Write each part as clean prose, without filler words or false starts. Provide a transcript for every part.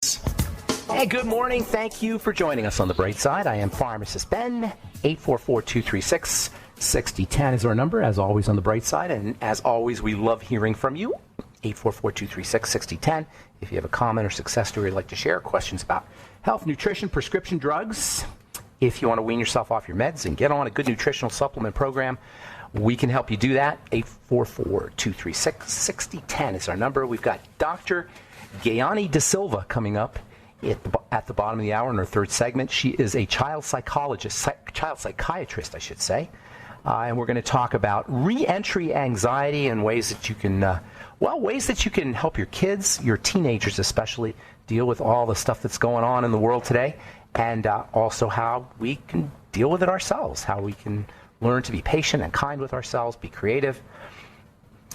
Hey, good morning. Thank you for joining us on The Bright Side. I am Pharmacist Ben. 844-236-6010 is our number, as always, on The Bright Side. And as always, we love hearing from you. 844-236-6010. If you have a comment or success story you'd like to share, questions about health, nutrition, prescription drugs, if you want to wean yourself off your meds and get on a good nutritional supplement program, we can help you do that. 844-236-6010 is our number. We've got Dr. Gayani Dasilva coming up at the bottom of the hour in our third segment. She is a child psychiatrist, I should say. And we're going to talk about re-entry anxiety and ways that you can, help your kids, your teenagers especially, deal with all the stuff that's going on in the world today, and also how we can deal with it ourselves, how we can learn to be patient and kind with ourselves, be creative,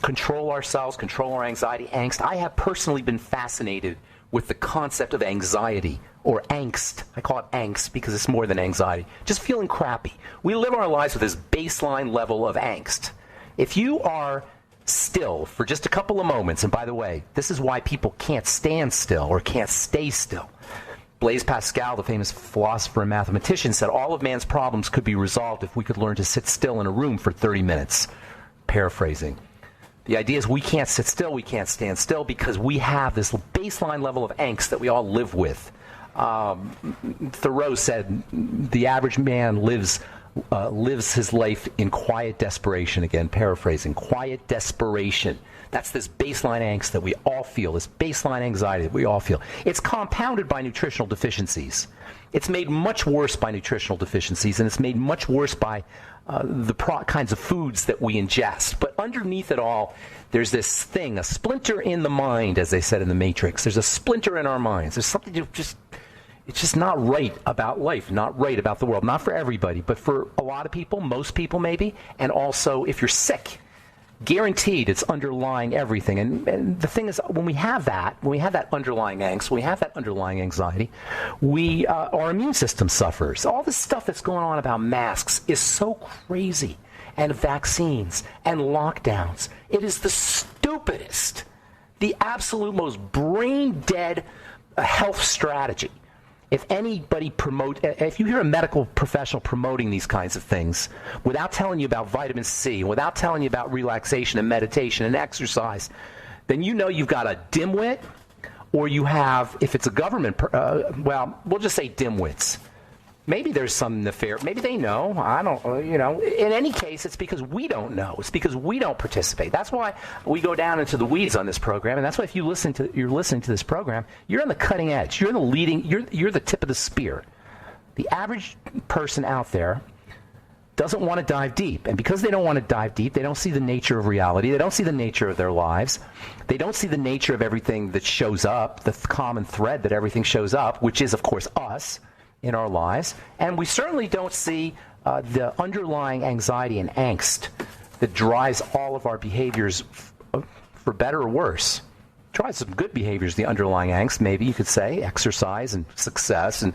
control ourselves, control our anxiety, angst. I have personally been fascinated with the concept of anxiety or angst. I call it angst because it's more than anxiety. Just feeling crappy. We live our lives with this baseline level of angst. If you are still for just a couple of moments, and by the way, this is why people can't stand still or can't stay still. Blaise Pascal, the famous philosopher and mathematician, said all of man's problems could be resolved if we could learn to sit still in a room for 30 minutes. Paraphrasing. The idea is we can't sit still, we can't stand still because we have this baseline level of angst that we all live with. Thoreau said the average man lives his life in quiet desperation. Again, paraphrasing, quiet desperation. That's this baseline angst that we all feel, this baseline anxiety that we all feel. It's compounded by nutritional deficiencies. It's made much worse by nutritional deficiencies, and it's made much worse by the kinds of foods that we ingest. But underneath it all, there's this thing, a splinter in the mind, as they said in The Matrix. There's a splinter in our minds. There's something it's just not right about life, not right about the world. Not for everybody, but for a lot of people, most people maybe. And also, if you're sick, guaranteed it's underlying everything. And the thing is, when we have that underlying angst, when we have that underlying anxiety, our immune system suffers. All this stuff that's going on about masks is so crazy, and vaccines and lockdowns. It is the stupidest, the absolute most brain-dead health strategy. If you hear a medical professional promoting these kinds of things without telling you about vitamin C, without telling you about relaxation and meditation and exercise, then you know you've got a dimwit, or you have, if it's a government, we'll just say dimwits. Maybe there's some nefarious, maybe they know, I don't, in any case, it's because we don't know. It's because we don't participate. That's why we go down into the weeds on this program, and that's why if you're listening to this program, you're on the cutting edge. You're the tip of the spear. The average person out there doesn't want to dive deep, and because they don't want to dive deep, they don't see the nature of reality. They don't see the nature of their lives. They don't see the nature of everything that shows up, the common thread that everything shows up, which is, of course, us in our lives, and we certainly don't see the underlying anxiety and angst that drives all of our behaviors, for better or worse. Drives some good behaviors, the underlying angst, maybe you could say, exercise and success and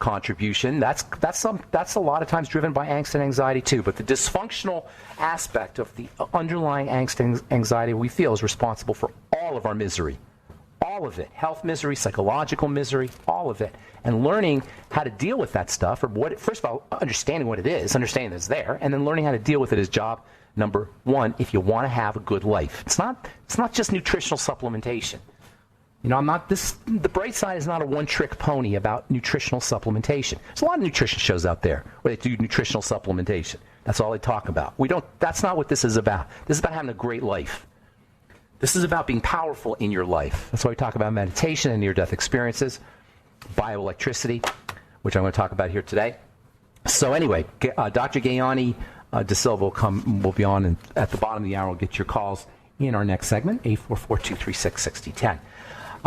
contribution. That's a lot of times driven by angst and anxiety too. But the dysfunctional aspect of the underlying angst and anxiety we feel is responsible for all of our misery. All of it. Health misery, psychological misery, all of it. And learning how to deal with that stuff, first of all, understanding what it is, understanding that it's there, and then learning how to deal with it is job number one if you want to have a good life. It's not just nutritional supplementation. The Bright Side is not a one-trick pony about nutritional supplementation. There's a lot of nutrition shows out there where they do nutritional supplementation. That's all they talk about. That's not what this is about. This is about having a great life. This is about being powerful in your life. That's why we talk about meditation and near-death experiences, bioelectricity, which I'm going to talk about here today. So anyway, Dr. Gayani Dasilva will be on, and at the bottom of the hour, we'll get your calls in our next segment, 844-236-6010.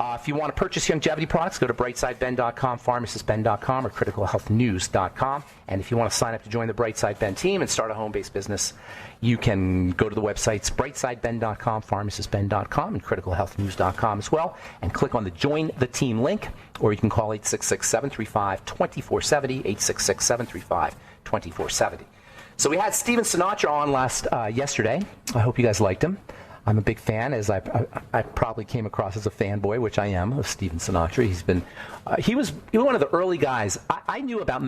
If you want to purchase longevity products, go to brightsideben.com, pharmacistben.com, or criticalhealthnews.com. And if you want to sign up to join the Brightside Ben team and start a home-based business, you can go to the websites brightsideben.com, pharmacistben.com, and criticalhealthnews.com as well, and click on the Join the Team link, or you can call 866-735-2470, 866-735-2470. So we had Steven Sinatra on yesterday. I hope you guys liked him. I'm a big fan, as I probably came across as a fanboy, which I am, of Stephen Sinatra. He was one of the early guys. I knew about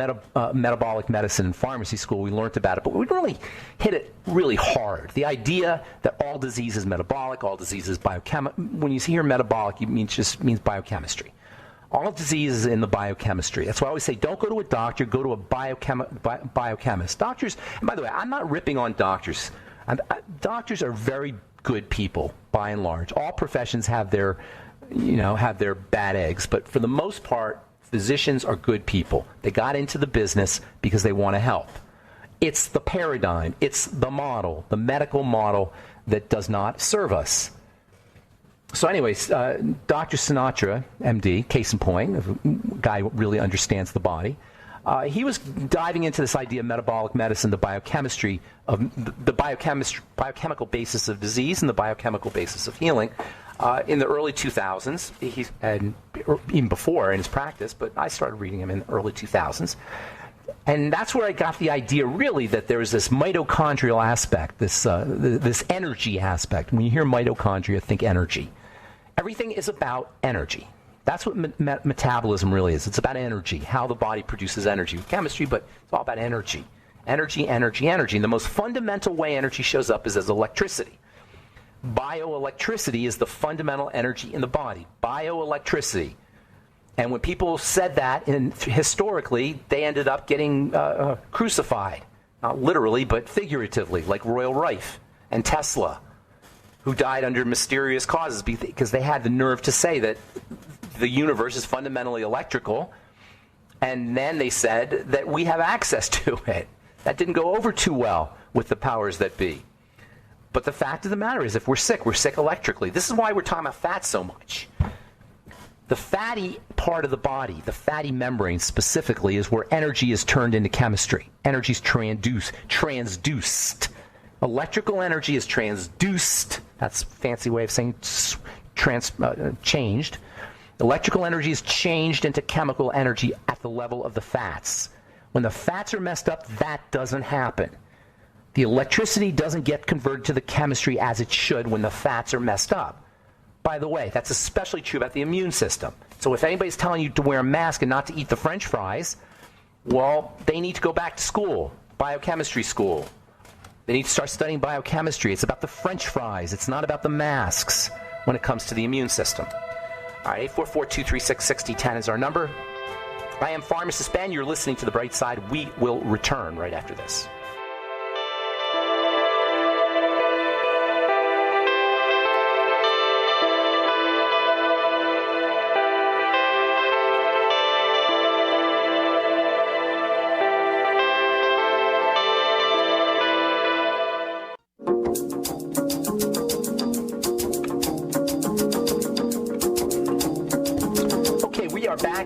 metabolic medicine in pharmacy school. We learned about it, but we didn't really hit it really hard. The idea that all disease is metabolic, all disease is biochemical. When you hear metabolic, it just means biochemistry. All disease is in the biochemistry. That's why I always say, don't go to a doctor, go to a biochemist. Doctors, and by the way, I'm not ripping on doctors. Doctors are very good people, by and large. All professions have their bad eggs, but for the most part, physicians are good people. They got into the business because they want to help. It's the paradigm, it's the model, the medical model that does not serve us. So anyways, Dr. Sinatra, MD, case in point, a guy who really understands the body, he was diving into this idea of metabolic medicine, the biochemistry of the biochemical basis of disease and the biochemical basis of healing in the early 2000s, and even before in his practice, but I started reading him in the early 2000s. And that's where I got the idea, really, that there is this mitochondrial aspect, this energy aspect. When you hear mitochondria, think energy. Everything is about energy. That's what metabolism really is. It's about energy, how the body produces energy. Chemistry, but it's all about energy. Energy, energy, energy. And the most fundamental way energy shows up is as electricity. Bioelectricity is the fundamental energy in the body. Bioelectricity. And when people said that, historically, they ended up getting crucified. Not literally, but figuratively, like Royal Rife and Tesla, who died under mysterious causes because they had the nerve to say that the universe is fundamentally electrical, and then they said that we have access to it. That didn't go over too well with the powers that be. But the fact of the matter is, if we're sick electrically. This is why we're talking about fat so much. The fatty part of the body, the fatty membrane specifically, is where energy is turned into chemistry. Energy is transduced. Electrical energy is transduced. That's a fancy way of saying changed. Electrical energy is changed into chemical energy at the level of the fats. When the fats are messed up, that doesn't happen. The electricity doesn't get converted to the chemistry as it should when the fats are messed up. By the way, that's especially true about the immune system. So if anybody's telling you to wear a mask and not to eat the French fries, well, they need to go back to school, biochemistry school. They need to start studying biochemistry. It's about the French fries. It's not about the masks when it comes to the immune system. All right, 844-236-6010 is our number. I am Pharmacist Ben. You're listening to The Bright Side. We will return right after this.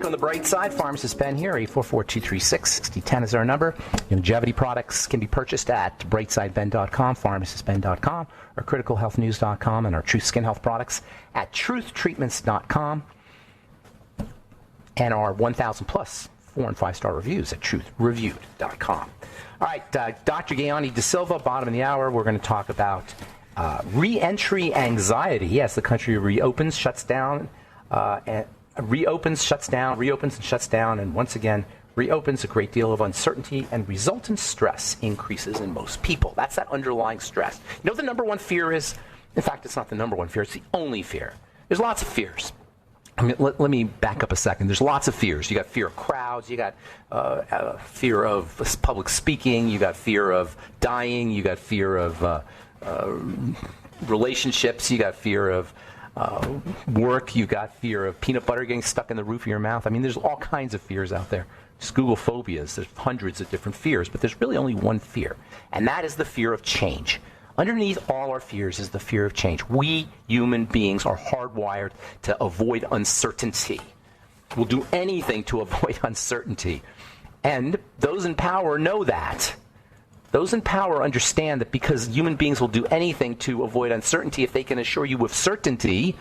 On the bright side, Pharmacist Ben here, 844-236-6010 is our number. Longevity products can be purchased at brightsideben.com, pharmacistben.com, or criticalhealthnews.com, and our Truth Skin Health products at truthtreatments.com, and our 1,000 plus 4- and 5-star reviews at truthreviewed.com. All right, Dr. Gayani Dasilva, bottom of the hour, we're going to talk about re-entry anxiety. Yes, the country reopens, shuts down, and reopens, shuts down, reopens and shuts down, and once again, reopens. A great deal of uncertainty and resultant stress increases in most people. That's that underlying stress. You know what the number one fear is? In fact, it's not the number one fear. It's the only fear. There's lots of fears. I mean, let me back up a second. There's lots of fears. You got fear of crowds. You got fear of public speaking. You got fear of dying. You got fear of relationships. You got fear of work. You got fear of peanut butter getting stuck in the roof of your mouth. I mean, there's all kinds of fears out there. Just Google phobias. There's hundreds of different fears, but there's really only one fear, and that is the fear of change. Underneath all our fears is the fear of change. We human beings are hardwired to avoid uncertainty. We'll do anything to avoid uncertainty, and those in power know that. Those in power understand that because human beings will do anything to avoid uncertainty, if they can assure you with certainty,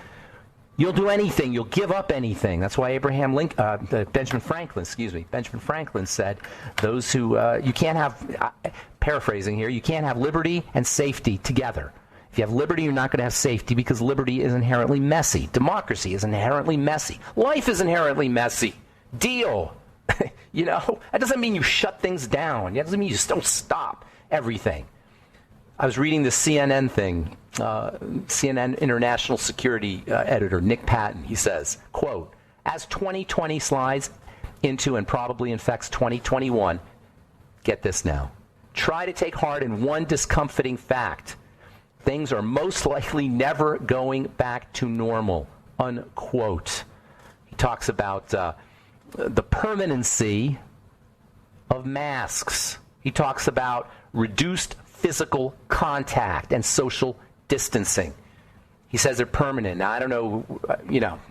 you'll do anything. You'll give up anything. That's why Benjamin Franklin said, those who, you can't have, paraphrasing here, you can't have liberty and safety together. If you have liberty, you're not going to have safety because liberty is inherently messy. Democracy is inherently messy. Life is inherently messy. Deal. You know, that doesn't mean you shut things down. That doesn't mean you just don't stop everything. I was reading the CNN thing, CNN International Security editor Nick Patton. He says, quote, as 2020 slides into and probably infects 2021, get this now, try to take heart in one discomforting fact. Things are most likely never going back to normal, unquote. He talks about the permanency of masks. He talks about reduced physical contact and social distancing. He says they're permanent. Now, I don't know,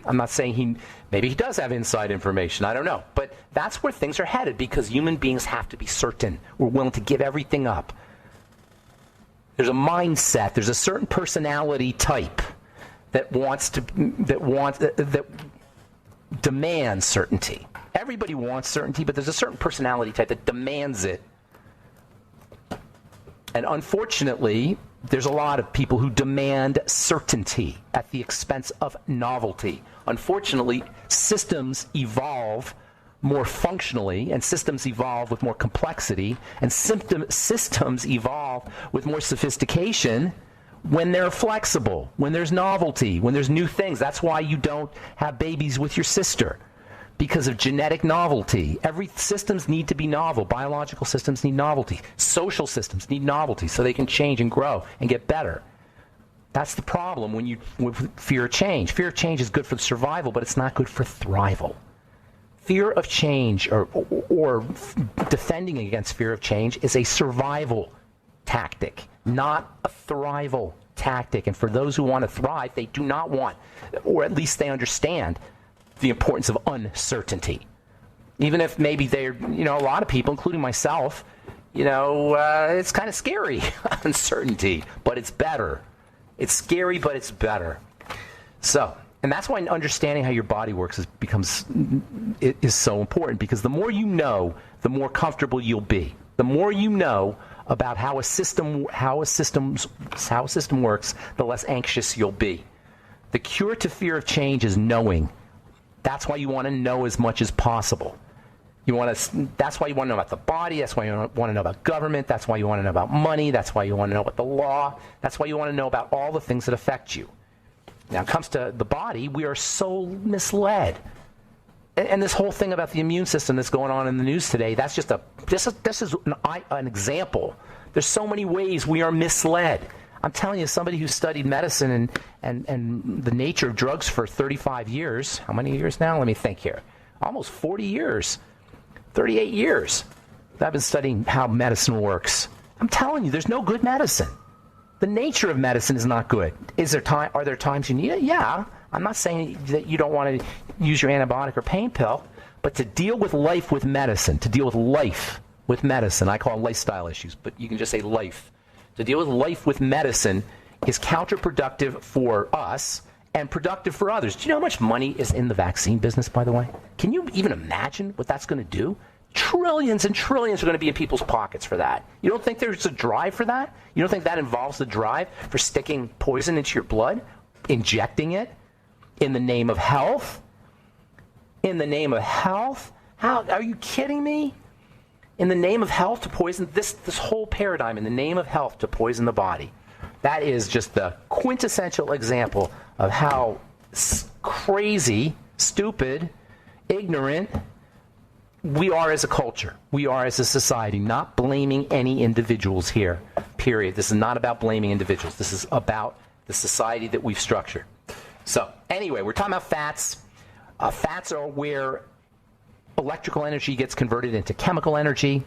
I'm not saying maybe he does have inside information. I don't know. But that's where things are headed because human beings have to be certain. We're willing to give everything up. There's a mindset. There's a certain personality type that demands certainty. Everybody wants certainty, but there's a certain personality type that demands it. And unfortunately, there's a lot of people who demand certainty at the expense of novelty. Unfortunately, systems evolve more functionally, and systems evolve with more complexity, and systems evolve with more sophistication when they're flexible, when there's novelty, when there's new things. That's why you don't have babies with your sister, because of genetic novelty. Every systems need to be novel. Biological systems need novelty. Social systems need novelty so they can change and grow and get better. That's the problem with fear of change. Fear of change is good for survival, but it's not good for thrival. Fear of change or defending against fear of change is a survival tactic, not a thrival tactic. And for those who want to thrive, they do not want, or at least they understand, the importance of uncertainty. Even if maybe they're, a lot of people, including myself, it's kind of scary, uncertainty, but it's better. It's scary, but it's better. So, and that's why understanding how your body works is so important, because the more you know, the more comfortable you'll be. The more you know about how a system works, the less anxious you'll be. The cure to fear of change is knowing. That's why you want to know as much as possible. That's why you want to know about the body. That's why you want to know about government. That's why you want to know about money. That's why you want to know about the law. That's why you want to know about all the things that affect you. Now, when it comes to the body, we are so misled. And this whole thing about the immune system that's going on in the news today, this is an example. There's so many ways we are misled. I'm telling you, somebody who studied medicine and the nature of drugs for 35 years, how many years now? Let me think here. Almost 40 years, 38 years. I've been studying how medicine works. I'm telling you, there's no good medicine. The nature of medicine is not good. Are there times you need it? Yeah. I'm not saying that you don't want to use your antibiotic or pain pill, but to deal with life with medicine, I call them lifestyle issues, but you can just say life. To deal with life with medicine is counterproductive for us and productive for others. Do you know how much money is in the vaccine business, by the way? Can you even imagine what that's going to do? Trillions and trillions are going to be in people's pockets for that. You don't think there's a drive for that? You don't think that involves the drive for sticking poison into your blood, injecting it in the name of health? In the name of health? How are you kidding me? In the name of health to poison this whole paradigm, in the name of health to poison the body. That is just the quintessential example of how crazy, stupid, ignorant we are as a culture. We are as a society, not blaming any individuals here, period. This is not about blaming individuals. This is about the society that we've structured. So, anyway, we're talking about fats. Fats are where electrical energy gets converted into chemical energy.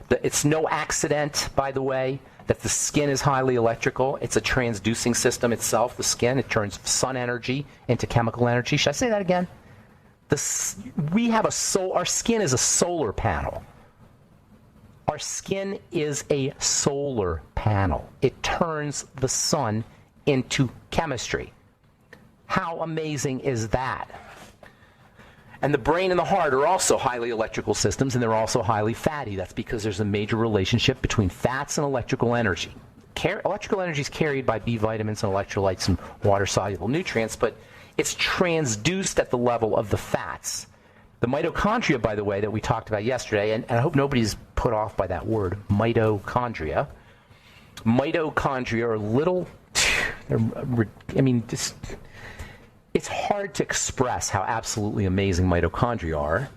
It's no accident, by the way, that the skin is highly electrical. It's a transducing system itself, the skin. It turns sun energy into chemical energy. Should I say that again? Our skin is a solar panel. Our skin is a solar panel. It turns the sun into chemistry. How amazing is that? And the brain and the heart are also highly electrical systems, and they're also highly fatty. That's because there's a major relationship between fats and electrical energy. electrical energy is carried by B vitamins and electrolytes and water-soluble nutrients, but it's transduced at the level of the fats. The mitochondria, by the way, that we talked about yesterday, and I hope nobody's put off by that word, mitochondria. Mitochondria are little, it's hard to express how absolutely amazing mitochondria are.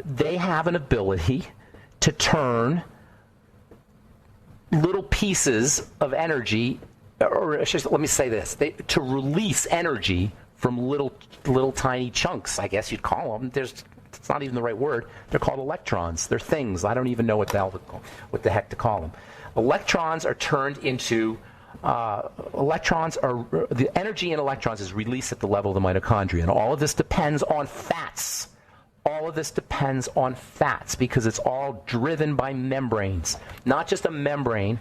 They have an ability to turn little pieces of energy, let me say this, to release energy from little tiny chunks, I guess you'd call them. It's not even the right word. They're called electrons. They're things. I don't even know what the heck to call them. Electrons are turned into the energy in electrons is released at the level of the mitochondria, and all of this depends on fats. All of this depends on fats because it's all driven by membranes, not just a membrane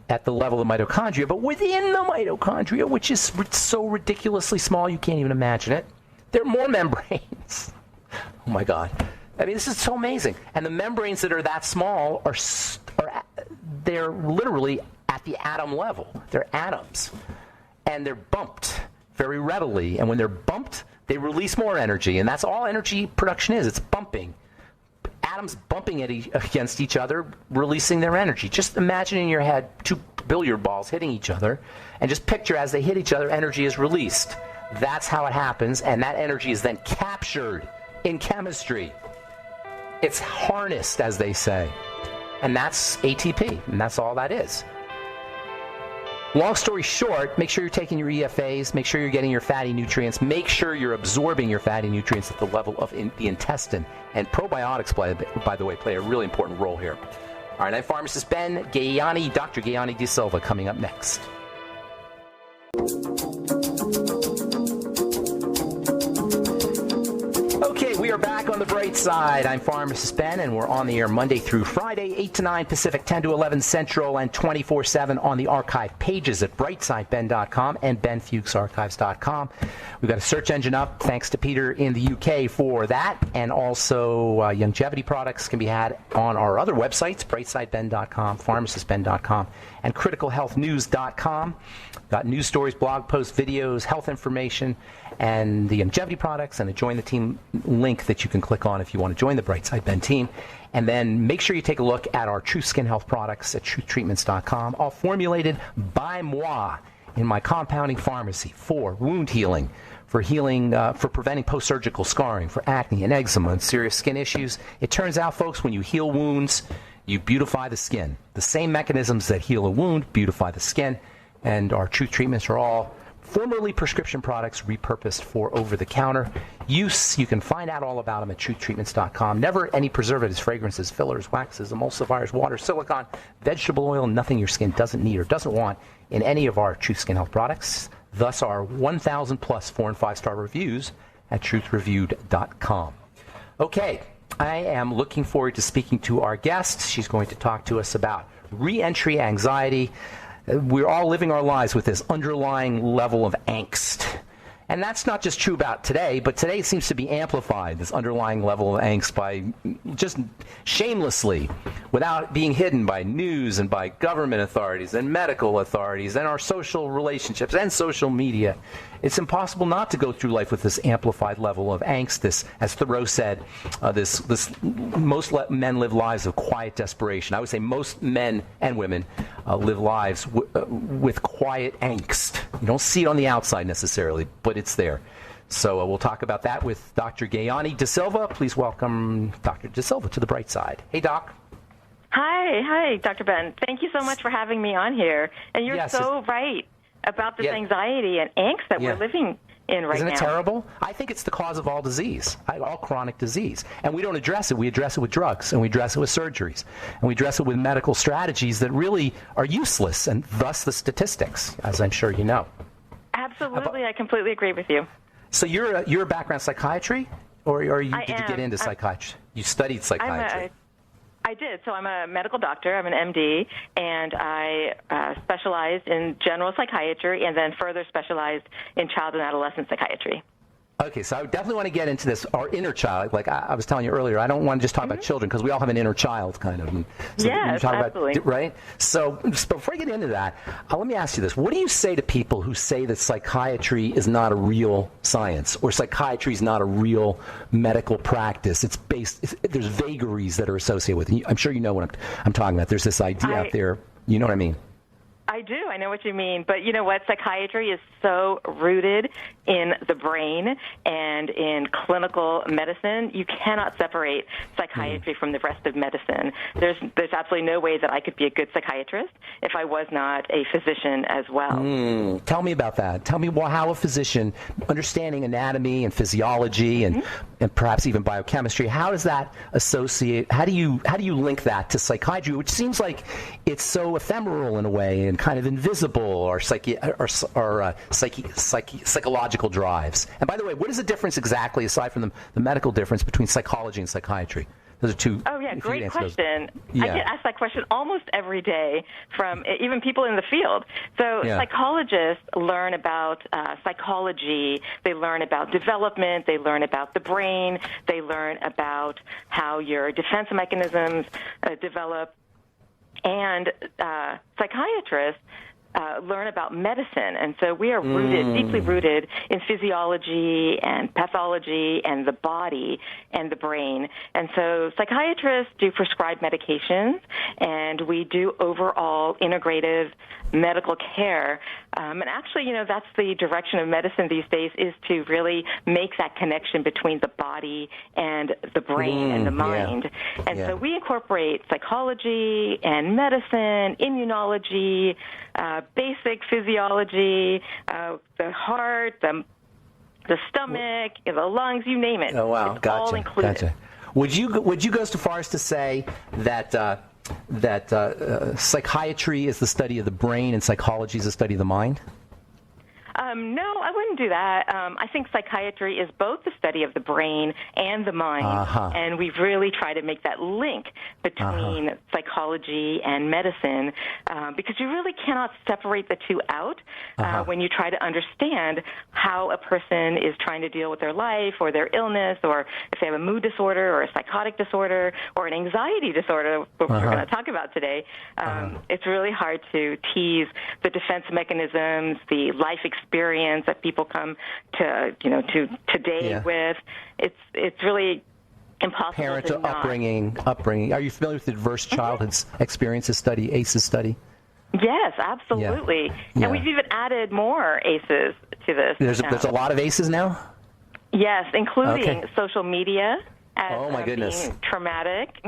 at the level of the mitochondria, but within the mitochondria, which is so ridiculously small you can't even imagine it. There are more membranes. Oh my God. I mean, this is so amazing. And the membranes that are that small they're literally at the atom level. They're atoms. And they're bumped very readily. And when they're bumped, they release more energy. And that's all energy production is. It's bumping. Atoms bumping against each other, releasing their energy. Just imagine in your head 2 billiard balls hitting each other, and just picture as they hit each other, energy is released. That's how it happens, and that energy is then captured in chemistry. It's harnessed, as they say. And that's ATP, and that's all that is. Long story short, make sure you're taking your EFAs, make sure you're getting your fatty nutrients, make sure you're absorbing your fatty nutrients at the level of the intestine. And probiotics, by the way, play a really important role here. All right, I'm pharmacist Ben Gayani, Dr. Gayani Dasilva, coming up next. Okay, we are back on the bright side. I'm pharmacist Ben, and we're on the air Monday through Friday, 8 to 9 Pacific, 10 to 11 Central, and 24/7 on the archive pages at brightsideben.com and benfuchsarchives.com. We've got a search engine up, thanks to Peter in the UK for that, and also longevity products can be had on our other websites, brightsideben.com, pharmacistben.com, and criticalhealthnews.com. Got news stories, blog posts, videos, health information, and the longevity products, and a Join the Team link that you can click on if you want to join the Brightside Ben team. And then make sure you take a look at our True Skin Health products at truthtreatments.com, all formulated by moi in my compounding pharmacy for wound healing, for healing, for preventing post-surgical scarring, for acne and eczema and serious skin issues. It turns out, folks, when you heal wounds, you beautify the skin. The same mechanisms that heal a wound beautify the skin, and our Truth Treatments are all formerly prescription products repurposed for over-the-counter use. You can find out all about them at truthtreatments.com. Never any preservatives, fragrances, fillers, waxes, emulsifiers, water, silicone, vegetable oil, nothing your skin doesn't need or doesn't want in any of our Truth Skin Health products. Thus, our 1,000 plus 4- and 5-star reviews at truthreviewed.com. Okay, I am looking forward to speaking to our guest. She's going to talk to us about re-entry anxiety. We're all living our lives with this underlying level of angst. And that's not just true about today, but today it seems to be amplified, this underlying level of angst, by just shamelessly, without being hidden by news and by government authorities and medical authorities and our social relationships and social media. It's impossible not to go through life with this amplified level of angst. This, as Thoreau said, most men live lives of quiet desperation. I would say most men and women live lives with quiet angst. You don't see it on the outside necessarily, but it's there. So we'll talk about that with Dr. Gayani Dasilva. Please welcome Dr. Dasilva to the bright side. Hey, Doc. Hi, Dr. Ben. Thank you so much for having me on here. And you're so right about this anxiety and angst that we're living in right now. Isn't it terrible? I think it's the cause of all disease, all chronic disease. And we don't address it. We address it with drugs, and we address it with surgeries, and we address it with medical strategies that really are useless, and thus the statistics, as I'm sure you know. Absolutely. I completely agree with you. So you're a background psychiatry, or did you get into psychiatry? You studied psychiatry. I did. So I'm a medical doctor. I'm an MD, and I specialized in general psychiatry and then further specialized in child and adolescent psychiatry. Okay, so I definitely want to get into this, our inner child. Like I was telling you earlier, I don't want to just talk about children because we all have an inner child, kind of. And so yes, you talk absolutely. About, right? So just before I get into that, let me ask you this. What do you say to people who say that psychiatry is not a real science or psychiatry is not a real medical practice? It's based, there's vagaries that are associated with it. I'm sure you know what I'm talking about. There's this idea out there. You know what I mean? I do. I know what you mean. But you know what? Psychiatry is so rooted in the brain and in clinical medicine. You cannot separate psychiatry from the rest of medicine. There's absolutely no way that I could be a good psychiatrist if I was not a physician as well. Tell me about that. Tell me how a physician, understanding anatomy and physiology and perhaps even biochemistry, how does that associate? How do you link that to psychiatry, which seems like it's so ephemeral in a way and kind of invisible, or psychological drives? And by the way, what is the difference exactly, aside from the medical difference, between psychology and psychiatry? Those are two. Oh, yeah, great question. Yeah. I get asked that question almost every day from even people in the field. So psychologists learn about psychology. They learn about development. They learn about the brain. They learn about how your defense mechanisms develop. And psychiatrists learn about medicine. And so we are rooted, deeply rooted in physiology and pathology and the body and the brain. And so psychiatrists do prescribe medications, and we do overall integrative medical care. And actually, you know, that's the direction of medicine these days, is to really make that connection between the body and the brain and the mind. And so we incorporate psychology and medicine, immunology, basic physiology, the heart, the stomach, the lungs, you name it. Oh, wow. It's all included. Gotcha. Would you go so far as to say that psychiatry is the study of the brain and psychology is the study of the mind? No, I wouldn't do that. I think psychiatry is both the study of the brain and the mind, and we really try to make that link between psychology and medicine, because you really cannot separate the two out when you try to understand how a person is trying to deal with their life or their illness, or if they have a mood disorder or a psychotic disorder or an anxiety disorder, which we're going to talk about today. It's really hard to tease the defense mechanisms, the life experience that people come to today with. It's really impossible. Parental upbringing. Are you familiar with the Adverse Childhood Experiences Study, ACEs study? Yes, absolutely. And we've even added more ACEs to this. There's a lot of ACEs now? Yes, including social media as my goodness, being traumatic.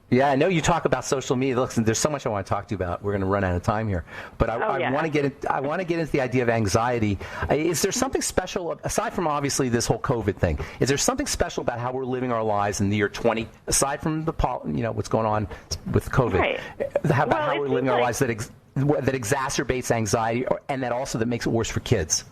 Yeah, I know you talk about social media. Listen, there's so much I want to talk to you about. We're going to run out of time here, but I want to get into the idea of anxiety. Is there something special, aside from obviously this whole COVID thing? Is there something special about how we're living our lives in the year 20, aside from the what's going on with COVID? Right. How we're living our lives that exacerbates anxiety, and that also that makes it worse for kids?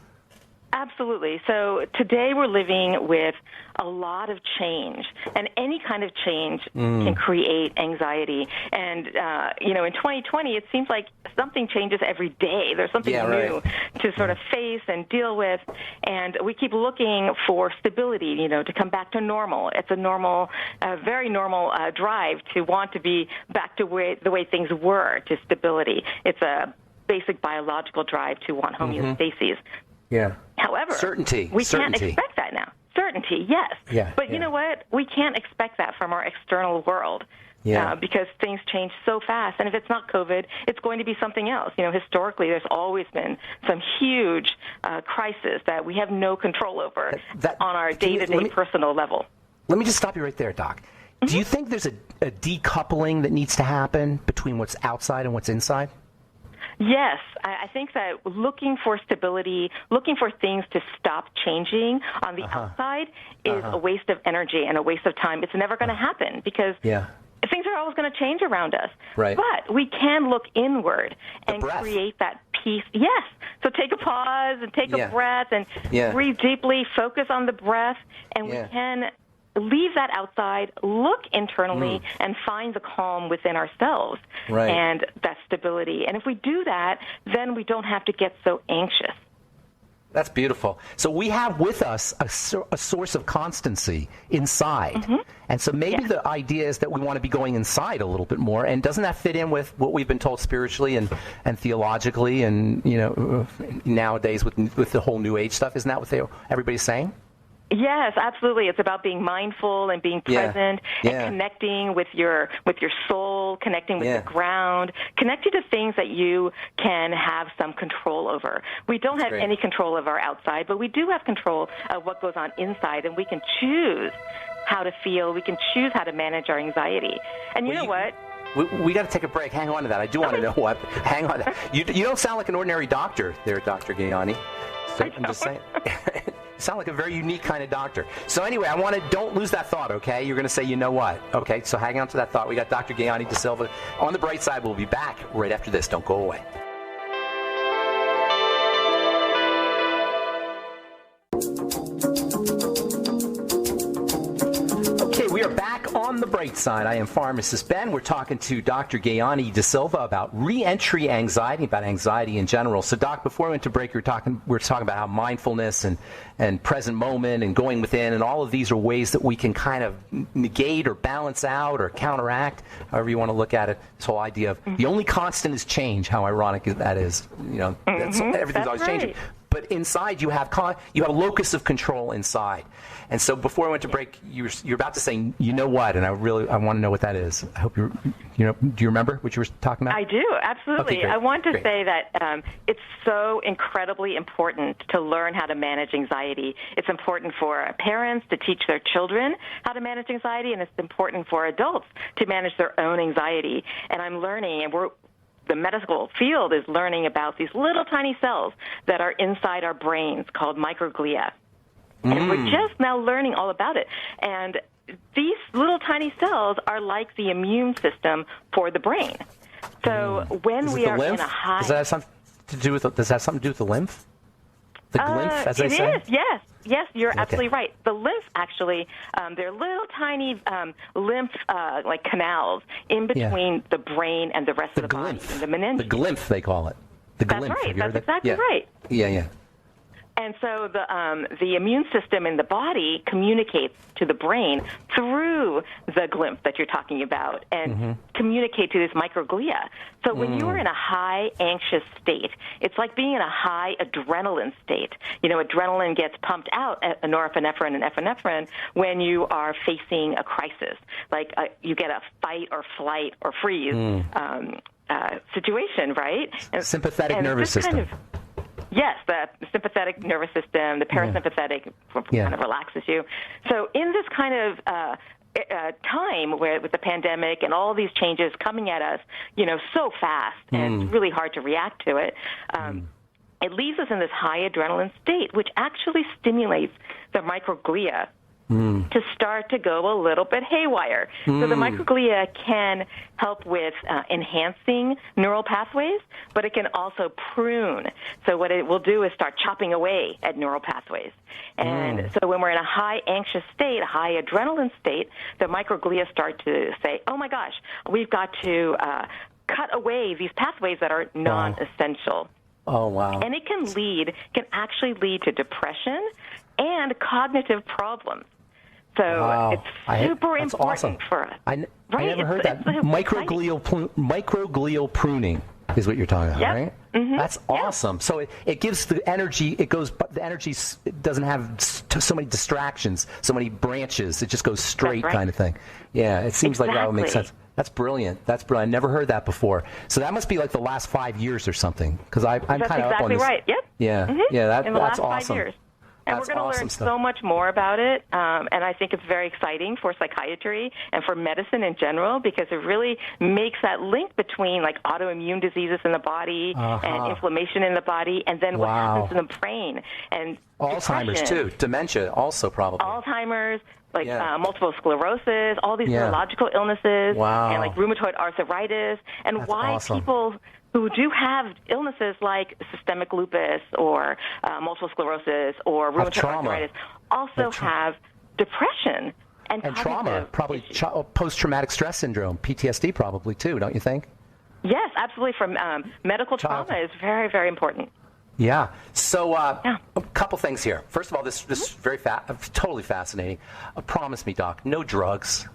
Absolutely. So today we're living with a lot of change, and any kind of change can create anxiety. And, in 2020, it seems like something changes every day. There's something new to sort of face and deal with, and we keep looking for stability, to come back to normal. It's a normal, very normal drive to want to be back to the way things were, to stability. It's a basic biological drive to want homeostasis. Yeah. However, we can't expect that now. Certainty, yes. Yeah, but you know what? We can't expect that from our external world because things change so fast. And if it's not COVID, it's going to be something else. Historically, there's always been some huge crisis that we have no control over on our day-to-day personal level. Let me just stop you right there, Doc. Do you think there's a decoupling that needs to happen between what's outside and what's inside? Yes, I think that looking for stability, looking for things to stop changing on the outside is a waste of energy and a waste of time. It's never going to happen because things are always going to change around us. Right. But we can look inward and create that peace. Yes. So take a pause and take a breath and breathe deeply, focus on the breath, and we can leave that outside, look internally, and find the calm within ourselves and that stability. And if we do that, then we don't have to get so anxious. That's beautiful. So we have with us a source of constancy inside. Mm-hmm. And so maybe the idea is that we want to be going inside a little bit more. And doesn't that fit in with what we've been told spiritually and theologically and, nowadays with the whole New Age stuff? Isn't that what everybody's saying? Yes, absolutely. It's about being mindful and being present and connecting with your soul, connecting with the ground, connecting to things that you can have some control over. We don't have any control of our outside, but we do have control of what goes on inside, and we can choose how to feel. We can choose how to manage our anxiety. And you know what? We got to take a break. Hang on to that. I do want to know what. Hang on. You don't sound like an ordinary doctor there, Dr. Gayani. So I'm just saying. Sound like a very unique kind of doctor. So anyway, don't lose that thought, okay? You're going to say, you know what? Okay, so hang on to that thought. We got Dr. Gayani Dasilva on the bright side. We'll be back right after this. Don't go away. We are back on the bright side. I am Pharmacist Ben. We're talking to Dr. Gayani Dasilva about re-entry anxiety, about anxiety in general. So, Doc, before we went to break, we were talking about how mindfulness and present moment and going within and all of these are ways that we can kind of negate or balance out or counteract, however you want to look at it. This whole idea of the only constant is change. How ironic that is. Everything's always changing. But inside you have a locus of control inside. And so before I went to break, you're about to say, you know what? And I want to know what that is. I hope do you remember what you were talking about? I do, absolutely. Okay, I want to say that it's so incredibly important to learn how to manage anxiety. It's important for parents to teach their children how to manage anxiety, and it's important for adults to manage their own anxiety. And I'm learning, and the medical field is learning about these little tiny cells that are inside our brains called microglia. And we're just now learning all about it. And these little tiny cells are like the immune system for the brain. So when we are in a high... Does that have something to do with the lymph? The glymph, as they say? It is, yes. Yes, you're absolutely right. The lymph, actually, they're little tiny lymph like canals in between the brain and the rest of the body. The meninges. The glymph, they call it. That's right. That's exactly right. Yeah. And so the immune system in the body communicates to the brain through the glymph that you're talking about and communicate to this microglia. So when you are in a high anxious state, it's like being in a high adrenaline state. Adrenaline gets pumped out at norepinephrine and epinephrine when you are facing a crisis. Like you get a fight or flight or freeze situation, right? Sympathetic nervous system. Yes, the sympathetic nervous system, the parasympathetic kind of relaxes you. So in this kind of time with the pandemic and all these changes coming at us, so fast, and it's really hard to react to it, it leaves us in this high adrenaline state, which actually stimulates the microglia to start to go a little bit haywire. So the microglia can help with enhancing neural pathways, but it can also prune. So what it will do is start chopping away at neural pathways. And so when we're in a high anxious state, a high adrenaline state, the microglia start to say, oh my gosh, we've got to cut away these pathways that are non-essential. Oh, wow. And it can actually lead to depression and cognitive problems. So it's super important for us. I never heard that. Microglial pruning is what you're talking about, right? Mm-hmm. That's awesome. So it gives the energy. The energy doesn't have so many distractions, so many branches. It just goes straight, kind of thing. Yeah, it seems like that would make sense. That's brilliant. I never heard that before. So that must be like the last 5 years or something, because I'm kind of up on this. That's exactly right. Yep. Yeah. Mm-hmm. Yeah. That's awesome. Last 5 years. And we're going to learn so much more about it, and I think it's very exciting for psychiatry and for medicine in general, because it really makes that link between like autoimmune diseases in the body and inflammation in the body, and then what happens in the brain. And Alzheimer's too, dementia also probably. Alzheimer's, multiple sclerosis, all these neurological illnesses, and like rheumatoid arthritis, and people who do have illnesses like systemic lupus or multiple sclerosis or rheumatoid arthritis also have depression and trauma, probably post-traumatic stress syndrome, PTSD probably too, don't you think? Yes, absolutely. From medical trauma is very, very important. Yeah. So a couple things here. First of all, this is totally fascinating. Promise me, Doc, no drugs.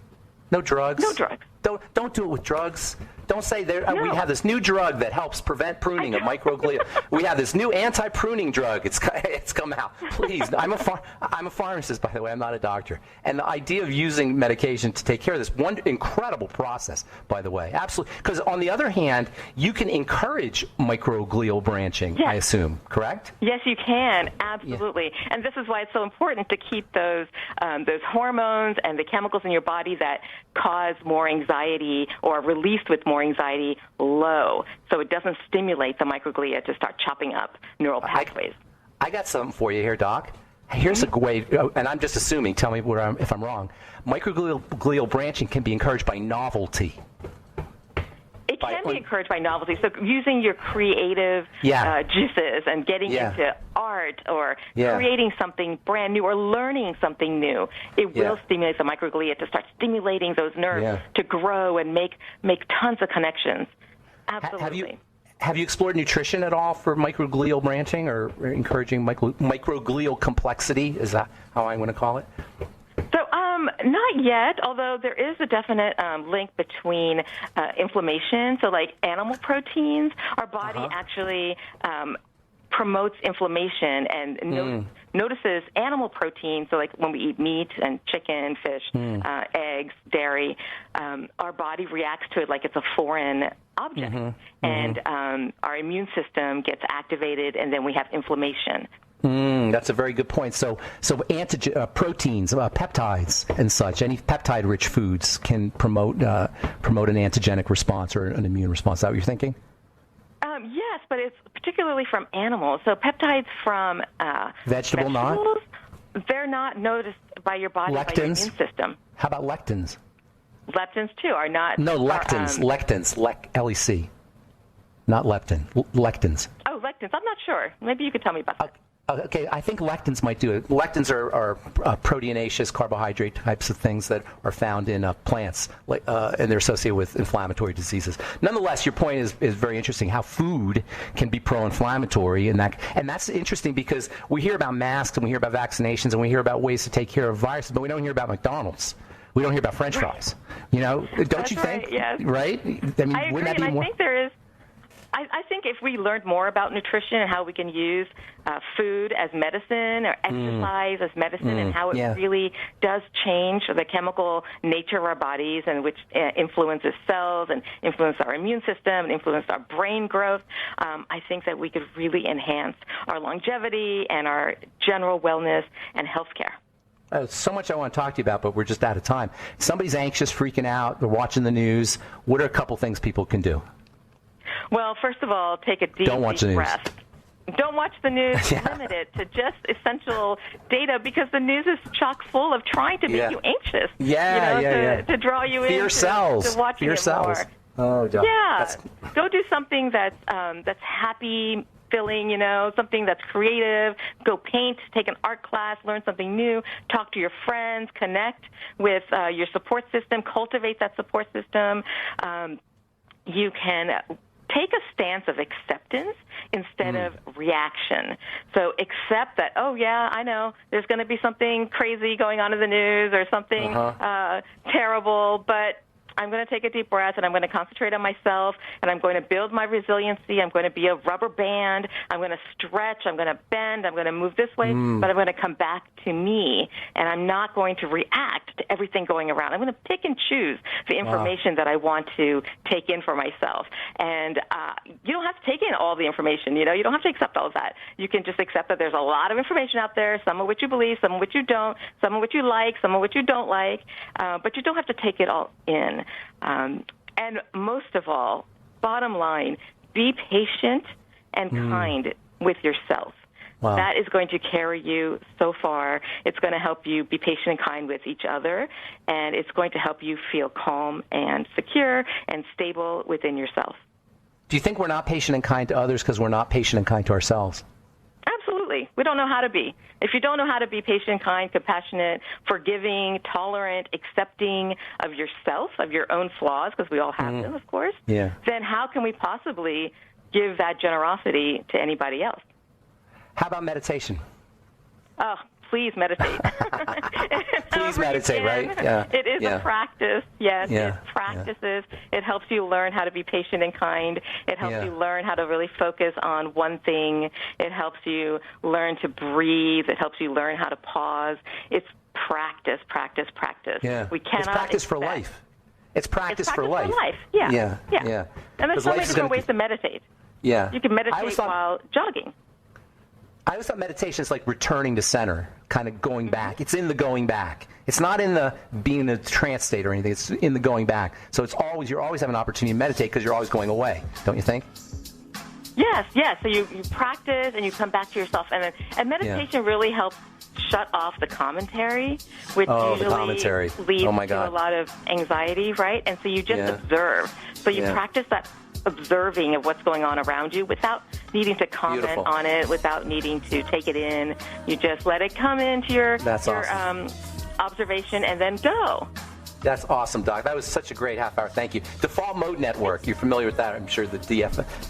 No drugs. No drugs. Don't do it with drugs. Don't say we have this new drug that helps prevent pruning of microglia. We have this new anti-pruning drug. It's come out. Please, I'm a pharmacist, by the way. I'm not a doctor. And the idea of using medication to take care of this one incredible process, by the way, absolutely. Because on the other hand, you can encourage microglial branching. Yes. I assume, correct? Yes, you can. Absolutely. Yeah. And this is why it's so important to keep those hormones and the chemicals in your body that cause more anxiety or are released with more anxiety low, so it doesn't stimulate the microglia to start chopping up neural pathways. I got something for you here, Doc. Here's a way, and I'm just assuming, tell me if I'm wrong. Microglial branching can be encouraged by novelty. It can be encouraged by novelty. So using your creative juices and getting into art or creating something brand new or learning something new, it will stimulate the microglia to start stimulating those nerves to grow and make tons of connections. Absolutely. Have you explored nutrition at all for microglial branching or encouraging microglial complexity? Is that how I'm going to call it? So, not yet, although there is a definite link between inflammation. So, like animal proteins, our body actually promotes inflammation and notices animal protein. So, like when we eat meat and chicken, fish, eggs, dairy, our body reacts to it like it's a foreign object. And our immune system gets activated, and then we have inflammation. That's a very good point. So proteins, peptides, and such. Any peptide-rich foods can promote an antigenic response or an immune response. Is that what you're thinking? Yes, but it's particularly from animals. So peptides from vegetables, they're not noticed by your body, lectins? By your immune system. How about lectins? Leptins too are not. No, lectins. LEC, not leptin. Lectins. Oh, lectins. I'm not sure. Maybe you could tell me about that. Okay, I think lectins might do it. Lectins are proteinaceous carbohydrate types of things that are found in plants, and they're associated with inflammatory diseases. Nonetheless, your point is very interesting, how food can be pro-inflammatory, and that's interesting because we hear about masks and we hear about vaccinations and we hear about ways to take care of viruses, but we don't hear about McDonald's. We don't hear about French fries. Don't you think? Yes. Right? I agree, wouldn't that be more? I think there is. I think if we learned more about nutrition and how we can use food as medicine or exercise as medicine and how it really does change the chemical nature of our bodies and which influences cells and influences our immune system and influences our brain growth, I think that we could really enhance our longevity and our general wellness and health care. So much I want to talk to you about, but we're just out of time. Somebody's anxious, freaking out, they're watching the news. What are a couple things people can do? Well, first of all, take a deep breath. Don't watch the news. Limit it to just essential data because the news is chock full of trying to make you anxious. To draw you in to watching it more. Oh, God. Yeah. Go do something that's happy filling, something that's creative. Go paint, take an art class, learn something new, talk to your friends, connect with your support system, cultivate that support system. You can take a stance of acceptance instead of reaction. So accept that, I know there's going to be something crazy going on in the news or something terrible, but I'm going to take a deep breath, and I'm going to concentrate on myself, and I'm going to build my resiliency. I'm going to be a rubber band. I'm going to stretch. I'm going to bend. I'm going to move this way, but I'm going to come back to me, and I'm not going to react to everything going around. I'm going to pick and choose the information that I want to take in for myself. And you don't have to take in all the information. You don't have to accept all of that. You can just accept that there's a lot of information out there, some of which you believe, some of which you don't, some of which you like, some of which you don't like, but you don't have to take it all in. And most of all, bottom line, be patient and kind with yourself. Wow. That is going to carry you so far. It's going to help you be patient and kind with each other, and it's going to help you feel calm and secure and stable within yourself. Do you think we're not patient and kind to others because we're not patient and kind to ourselves? Absolutely. We don't know how to be. If you don't know how to be patient, kind, compassionate, forgiving, tolerant, accepting of yourself, of your own flaws, because we all have them, of course, then how can we possibly give that generosity to anybody else? How about meditation? Oh, please meditate. Please meditate, right? Yeah. It is a practice. Yes, Yeah. It practices. Yeah. It helps you learn how to be patient and kind. It helps you learn how to really focus on one thing. It helps you learn to breathe. It helps you learn how to pause. It's practice, practice, practice. Yeah. We cannot It's practice for life. It's practice for life. Yeah. Yeah. And there's so many different ways to meditate. Yeah. You can meditate while jogging. I always thought meditation is like returning to center, kind of going back. It's in the going back. It's not in the being in a trance state or anything. It's in the going back. So you're always having an opportunity to meditate because you're always going away, don't you think? Yes. So you practice and you come back to yourself, and meditation really helps shut off the commentary, which usually leads to a lot of anxiety, right? And so you just observe. So you practice that observing of what's going on around you without needing to comment on it, without needing to take it in. You just let it come into your observation and then go. That's awesome, Doc. That was such a great half hour. Thank you. Default Mode Network. You're familiar with that, I'm sure, the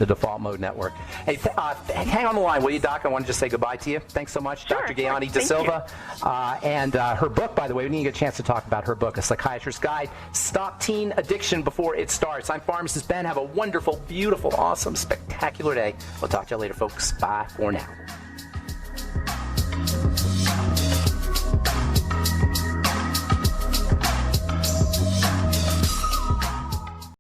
Default Mode Network. Hey, hang on the line, will you, Doc? I want to just say goodbye to you. Thanks so much, Sure, Dr. Gayani Dasilva. And her book, by the way, we didn't get a chance to talk about her book, A Psychiatrist's Guide, Stop Teen Addiction Before It Starts. I'm Pharmacist Ben. Have a wonderful, beautiful, awesome, spectacular day. We'll talk to you later, folks. Bye for now.